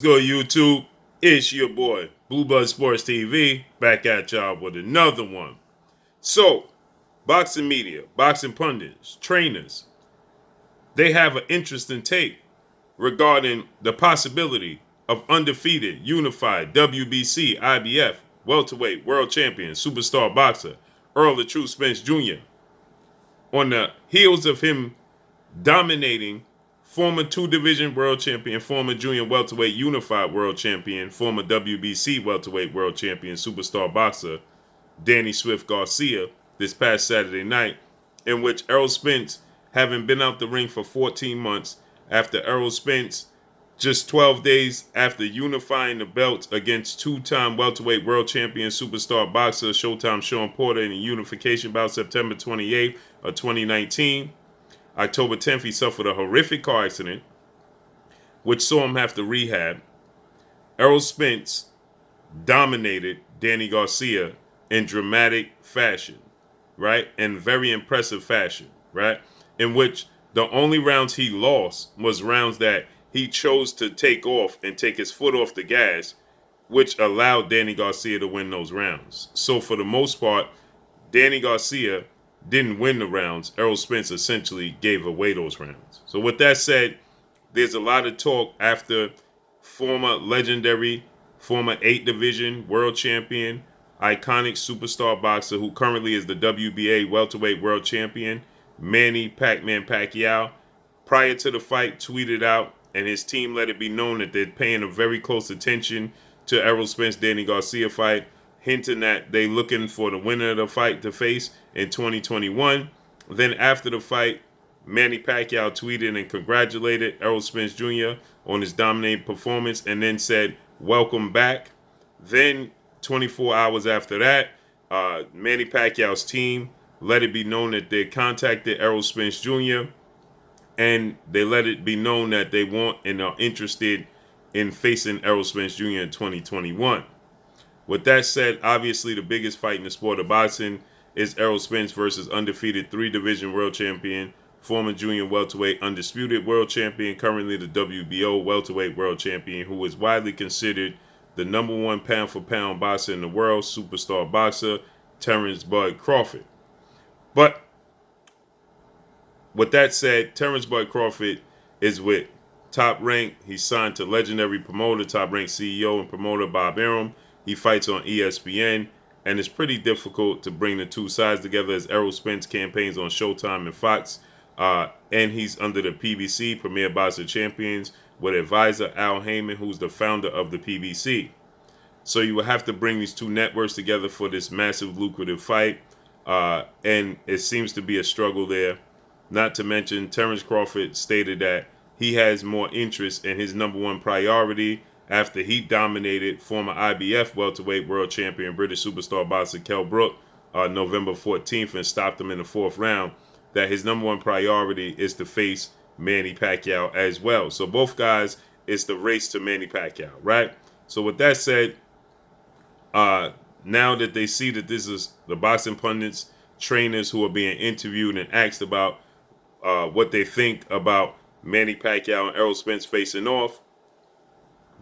Go YouTube. It's your boy, Blue Blood Sports TV, back at y'all with another one. So, boxing media, boxing pundits, trainers, they have an interesting take regarding the possibility of undefeated, unified WBC, IBF, welterweight, world champion, superstar boxer, Errol Spence Jr. on the heels of him dominating former two-division world champion, former junior welterweight unified world champion, former WBC welterweight world champion, superstar boxer Danny Swift Garcia this past Saturday night, in which Errol Spence, having been out the ring for 14 months, after Errol Spence, just 12 days after unifying the belt against two-time welterweight world champion superstar boxer Showtime Sean Porter in a unification bout September 28th of 2019, October 10th, he suffered a horrific car accident, which saw him have to rehab. Errol Spence dominated Danny Garcia in dramatic fashion, right? In very impressive fashion, right? In which the only rounds he lost was rounds that he chose to take off and take his foot off the gas, which allowed Danny Garcia to win those rounds. So for the most part, Danny Garcia didn't win the rounds. Errol Spence essentially gave away those rounds. So with that said, there's a lot of talk after former legendary, former 8 division world champion, iconic superstar boxer who currently is the WBA welterweight world champion, Manny Pacquiao, prior to the fight tweeted out, and his team let it be known that they're paying a very close attention to Errol Spence Danny Garcia fight, hinting that they looking for the winner of the fight to face in 2021. Then after the fight, Manny Pacquiao tweeted and congratulated Errol Spence Jr. on his dominating performance and then said, "Welcome back." Then 24 hours after that, Manny Pacquiao's team let it be known that they contacted Errol Spence Jr. and they let it be known that they want and are interested in facing Errol Spence Jr. in 2021. With that said, obviously the biggest fight in the sport of boxing is Errol Spence versus undefeated 3-division world champion, former junior welterweight undisputed world champion, currently the WBO welterweight world champion, who is widely considered the number 1 pound-for-pound boxer in the world, superstar boxer, Terrence Bud Crawford. But with that said, Terrence Bud Crawford is with Top Rank. He's signed to legendary promoter, Top Rank CEO and promoter Bob Arum. He fights on ESPN, and it's pretty difficult to bring the two sides together as Errol Spence campaigns on Showtime and Fox, and he's under the PBC, Premier Boxer Champions, with advisor Al Heyman, who's the founder of the PBC. So you will have to bring these two networks together for this massive lucrative fight, and it seems to be a struggle there. Not to mention, Terrence Crawford stated that he has more interest in his number 1 priority after he dominated former IBF welterweight world champion British superstar boxer Kell Brook November 14th and stopped him in the 4th round, that his number 1 priority is to face Manny Pacquiao as well. So both guys, it's the race to Manny Pacquiao, right? So with that said, now that they see that this is the boxing pundits, trainers who are being interviewed and asked about what they think about Manny Pacquiao and Errol Spence facing off,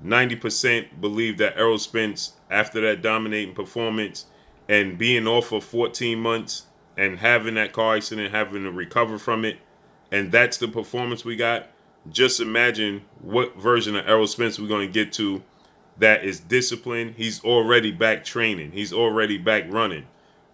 90% believe that Errol Spence, after that dominating performance and being off for 14 months and having that car accident, having to recover from it, and that's the performance we got, just imagine what version of Errol Spence we're going to get to that is disciplined. He's already back training. He's already back running.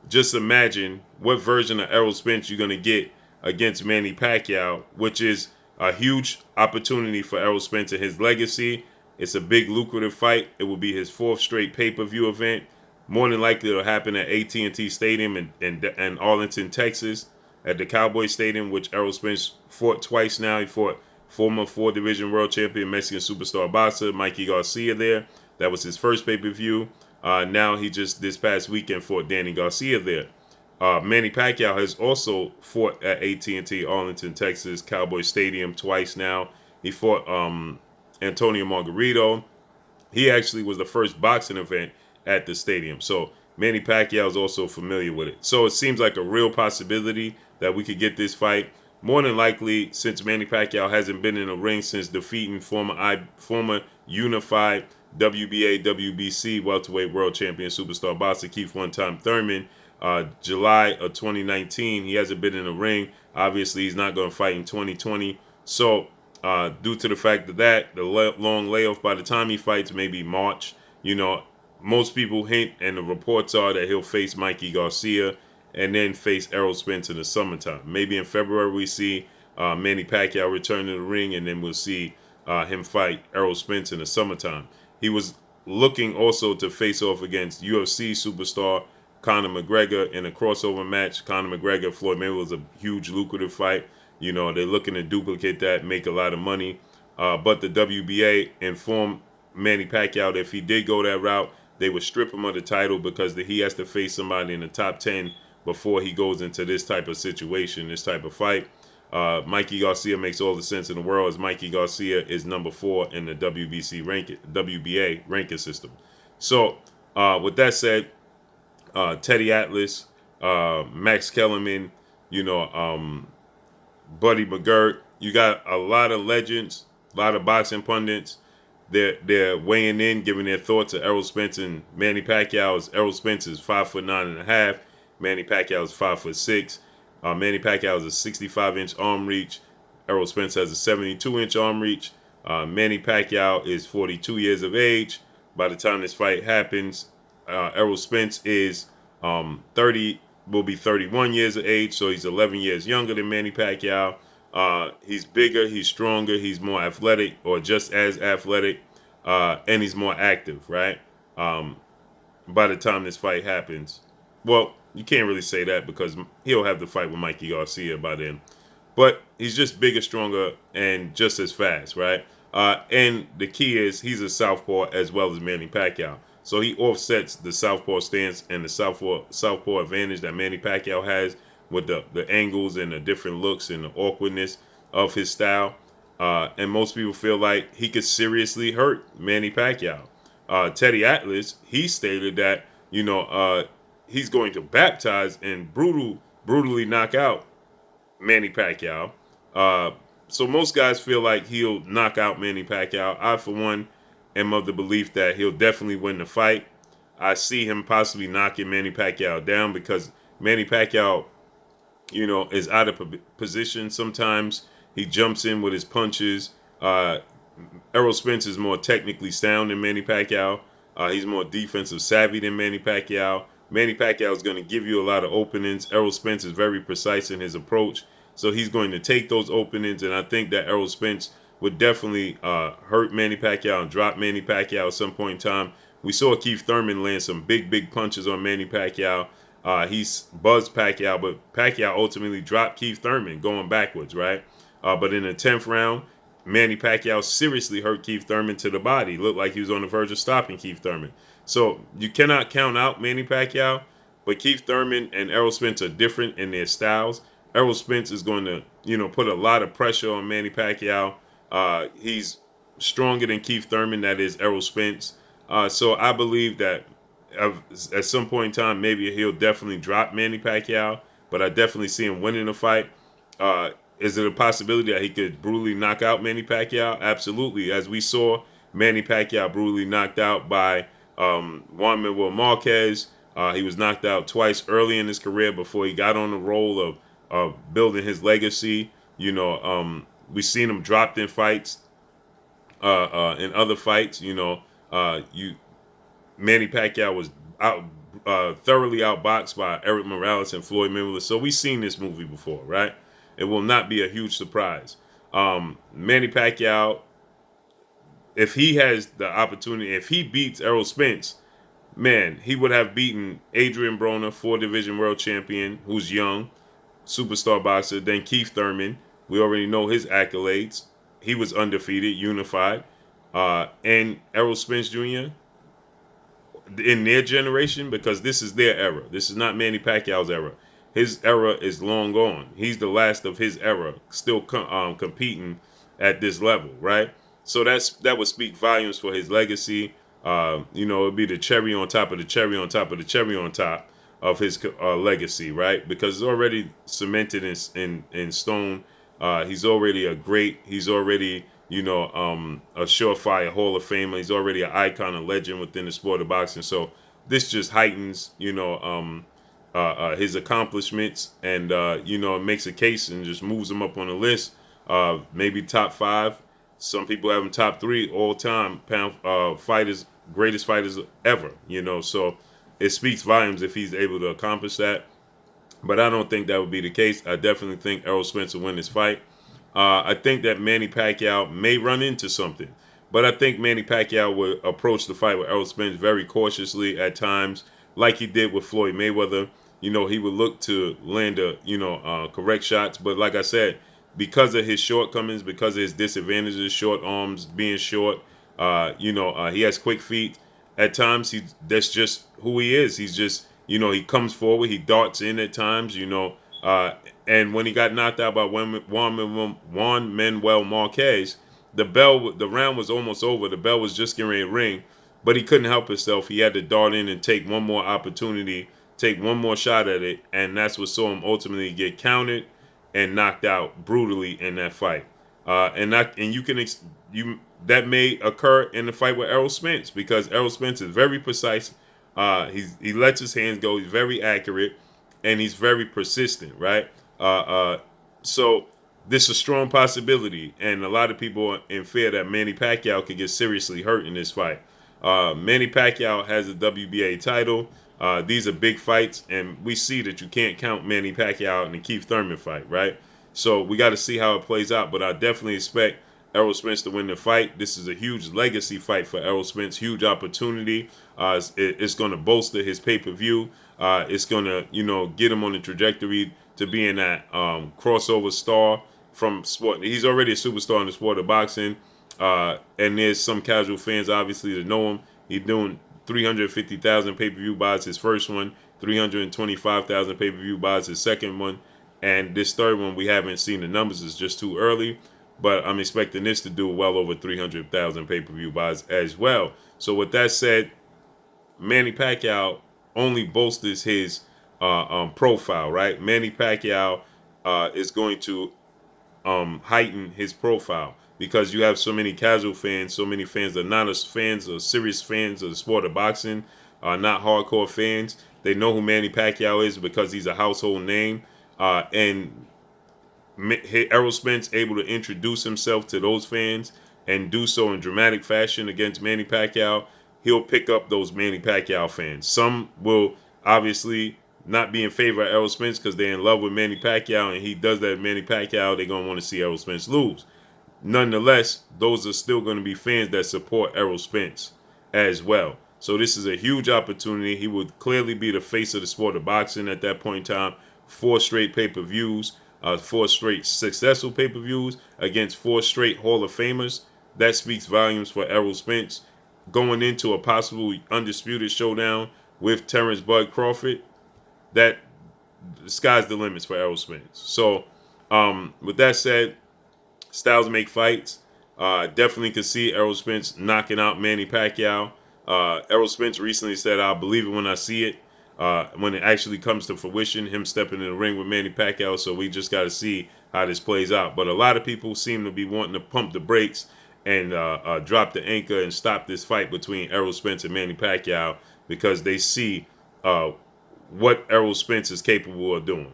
Just imagine what version of Errol Spence you're going to get against Manny Pacquiao, which is a huge opportunity for Errol Spence and his legacy. It's a big lucrative fight. It will be his 4th straight pay-per-view event. More than likely it'll happen at AT&T Stadium in Arlington, Texas, at the Cowboy Stadium, which Errol Spence fought twice now. He fought former 4-division world champion, Mexican superstar boxer Mikey Garcia there. That was his first pay-per-view. Now he just this past weekend fought Danny Garcia there. Manny Pacquiao has also fought at AT&T Arlington, Texas, Cowboy Stadium twice now. He fought Antonio Margarito. He actually was the first boxing event at the stadium. So Manny Pacquiao is also familiar with it. So it seems like a real possibility that we could get this fight. more than likely, since Manny Pacquiao hasn't been in a ring since defeating former unified WBA, WBC welterweight world champion superstar boxer Keith one-time Thurman, July of 2019, he hasn't been in a ring. Obviously, he's not going to fight in 2020. So, due to the fact that the long layoff, by the time he fights, maybe March, most people hint, and the reports are that he'll face Mikey Garcia and then face Errol Spence in the summertime. Maybe in February we see Manny Pacquiao return to the ring, and then we'll see him fight Errol Spence in the summertime. He was looking also to face off against UFC superstar Conor McGregor in a crossover match. Conor McGregor, Floyd Mayweather was a huge lucrative fight. They're looking to duplicate that, make a lot of money. But the WBA informed Manny Pacquiao that if he did go that route, they would strip him of the title because he has to face somebody in the top 10 before he goes into this type of situation, this type of fight. Mikey Garcia makes all the sense in the world, as Mikey Garcia is number 4 in the WBA ranking system. So, with that said, Teddy Atlas, Max Kellerman, Buddy McGirt, you got a lot of legends, a lot of boxing pundits. They're weighing in, giving their thoughts to Errol Spence and Manny Pacquiao. Errol Spence is 5'9.5". Manny Pacquiao is 5'6". Manny Pacquiao has a 65-inch arm reach. Errol Spence has a 72-inch arm reach. Manny Pacquiao is 42 years of age. By the time this fight happens, Errol Spence is 30, will be 31 years of age, so he's 11 years younger than Manny Pacquiao. He's bigger, he's stronger, he's more athletic, or just as athletic, and he's more active, right? By the time this fight happens. Well, you can't really say that because he'll have the fight with Mikey Garcia by then. But he's just bigger, stronger, and just as fast, right? And the key is he's a southpaw as well as Manny Pacquiao. So he offsets the southpaw stance and the southpaw advantage that Manny Pacquiao has with the angles and the different looks and the awkwardness of his style. And most people feel like he could seriously hurt Manny Pacquiao. Teddy Atlas, he stated that, he's going to baptize and brutally knock out Manny Pacquiao. So most guys feel like he'll knock out Manny Pacquiao. I, for one, am of the belief that he'll definitely win the fight. I see him possibly knocking Manny Pacquiao down because Manny Pacquiao, is out of position. Sometimes he jumps in with his punches. Errol Spence is more technically sound than Manny Pacquiao. He's more defensive savvy than Manny Pacquiao. Manny Pacquiao is going to give you a lot of openings. Errol Spence is very precise in his approach. So he's going to take those openings, and I think that Errol Spence would definitely hurt Manny Pacquiao and drop Manny Pacquiao at some point in time. We saw Keith Thurman land some big punches on Manny Pacquiao. He's buzzed Pacquiao, but Pacquiao ultimately dropped Keith Thurman going backwards, right? But in the 10th round, Manny Pacquiao seriously hurt Keith Thurman to the body. Looked like he was on the verge of stopping Keith Thurman. So you cannot count out Manny Pacquiao, but Keith Thurman and Errol Spence are different in their styles. Errol Spence is going to, put a lot of pressure on Manny Pacquiao. He's stronger than Keith Thurman, that is Errol Spence. So I believe that at some point in time, maybe he'll definitely drop Manny Pacquiao, but I definitely see him winning the fight. Is it a possibility that he could brutally knock out Manny Pacquiao? Absolutely. As we saw, Manny Pacquiao brutally knocked out by Juan Manuel Marquez. He was knocked out twice early in his career before he got on the roll of building his legacy. We've seen him dropped in fights, in other fights. Manny Pacquiao was thoroughly outboxed by Eric Morales and Floyd Mayweather. So we've seen this movie before, right? It will not be a huge surprise. Manny Pacquiao, if he has the opportunity, if he beats Errol Spence, man, he would have beaten Adrian Broner, 4-division world champion, who's young, superstar boxer. Then Keith Thurman, we already know his accolades. He was undefeated, unified. And Errol Spence Jr., in their generation, because this is their era. This is not Manny Pacquiao's era. His era is long gone. He's the last of his era, still competing at this level, right? So that would speak volumes for his legacy. It'd be the cherry on top of the cherry on top of the cherry on top of his legacy, right? Because it's already cemented in stone He's already he's already, a surefire Hall of Famer. He's already an icon, a legend within the sport of boxing. So this just heightens, his accomplishments, and it makes a case and just moves him up on the list. Maybe top 5. Some people have him top 3 all time fighters, greatest fighters ever. So it speaks volumes if he's able to accomplish that. But I don't think that would be the case. I definitely think Errol Spence will win this fight. I think that Manny Pacquiao may run into something. But I think Manny Pacquiao will approach the fight with Errol Spence very cautiously at times, like he did with Floyd Mayweather. He would look to land correct shots. But like I said, because of his shortcomings, because of his disadvantages, short arms, being short, he has quick feet. At times, that's just who he is. He's just, he comes forward, he darts in at times, and when he got knocked out by Juan Manuel Marquez, the round was almost over. The bell was just getting ready to ring, but he couldn't help himself. He had to dart in and take one more opportunity, take one more shot at it, and that's what saw him ultimately get counted and knocked out brutally in that fight. That may occur in the fight with Errol Spence, because Errol Spence is very precise. He lets his hands go. He's very accurate, and he's very persistent, right? So this is a strong possibility, and a lot of people are in fear that Manny Pacquiao could get seriously hurt in this fight. Manny Pacquiao has a WBA title. These are big fights, and we see that you can't count Manny Pacquiao in the Keith Thurman fight, right? So we got to see how it plays out, but I definitely expect Errol Spence to win the fight. This is a huge legacy fight for Errol Spence, huge opportunity. It's going to bolster his pay-per-view. It's going to, get him on the trajectory to being that crossover star from sport. He's already a superstar in the sport of boxing, and there's some casual fans, obviously, that know him. He's doing 350,000 pay-per-view buys his first one, 325,000 pay-per-view buys his second one, and this third one, we haven't seen the numbers. It's just too early. But I'm expecting this to do well over 300,000 pay-per-view buys as well. So with that said, Manny Pacquiao only bolsters his profile, right? Manny Pacquiao is going to heighten his profile, because you have so many casual fans, so many fans that are not as fans or serious fans of the sport of boxing, not hardcore fans. They know who Manny Pacquiao is because he's a household name, and Errol Spence able to introduce himself to those fans and do so in dramatic fashion against Manny Pacquiao. He'll pick up those Manny Pacquiao fans. Some will obviously not be in favor of Errol Spence because they're in love with Manny Pacquiao, and he does that Manny Pacquiao. They're going to want to see Errol Spence lose. Nonetheless, those are still going to be fans that support Errol Spence as well. So this is a huge opportunity. He would clearly be the face of the sport of boxing at that point in time. 4 straight pay-per-views. 4 straight successful pay-per-views against 4 straight Hall of Famers. That speaks volumes for Errol Spence. Going into a possible undisputed showdown with Terrence Bud Crawford, that the sky's the limits for Errol Spence. So with that said, styles make fights. Definitely could see Errol Spence knocking out Manny Pacquiao. Errol Spence recently said, "I'll believe it when I see it." When it actually comes to fruition, him stepping in the ring with Manny Pacquiao. So we just got to see how this plays out. But a lot of people seem to be wanting to pump the brakes and drop the anchor and stop this fight between Errol Spence and Manny Pacquiao, because they see what Errol Spence is capable of doing.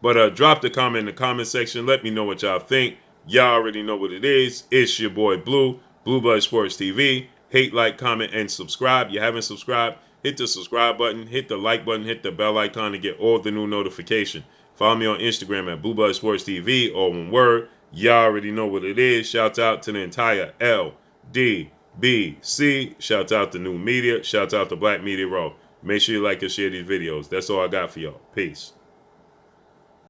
But drop the comment in the comment section. Let me know what y'all think. Y'all already know what it is. It's your boy Blue Blood Sports TV. Hate, like, comment, and subscribe. You haven't subscribed? Hit the subscribe button, hit the like button, hit the bell icon to get all the new notification. Follow me on Instagram at Blue Blood Sports TV, or one word. Y'all already know what it is. Shouts out to the entire LDBC. Shouts out to New Media. Shouts out to Black Media Raw. Make sure you like and share these videos. That's all I got for y'all. Peace.